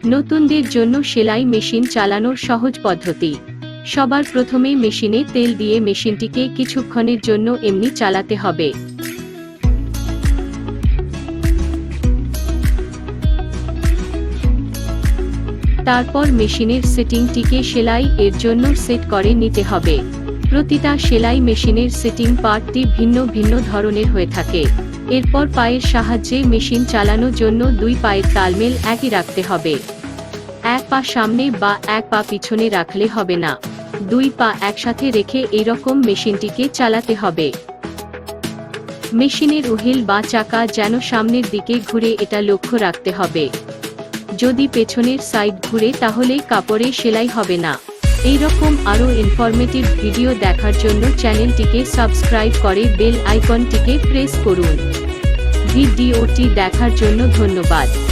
নতুনদের জন্য সেলাই মেশিন চালানোর সহজ পদ্ধতি। সবার প্রথমে মেশিনে তেল দিয়ে মেশিনটিকে কিছুক্ষণের জন্য এমনি চালাতে হবে। তারপর মেশিনের সেটিংটিকে সেলাই এর জন্য সেট করে নিতে হবে। প্রতিটা সেলাই মেশিনের সেটিং পার্টটি ভিন্ন ভিন্ন ধরনের হয়ে থাকে। এরপর পায়ের সাহায্যে মেশিন চালানোর জন্য দুই পায়ের তালমেল একই রাখতে হবে। এক পা সামনে বা এক পা পিছনে রাখলে হবে না, দুই পা একসাথে রেখে এইরকম মেশিনটিকে চালাতে হবে। মেশিনের হুইল বা চাকা যেন সামনের দিকে ঘুরে এটা লক্ষ্য রাখতে হবে। যদি পেছনের সাইড ঘুরে তাহলে কাপড়ে সেলাই হবে না। এইরকম আরও ইনফরমেটিভ ভিডিও দেখার জন্য চ্যানেলটিকে সাবস্ক্রাইব করে বেল আইকনটিকে প্রেস করুন। ভিডিওটি দেখার জন্য ধন্যবাদ।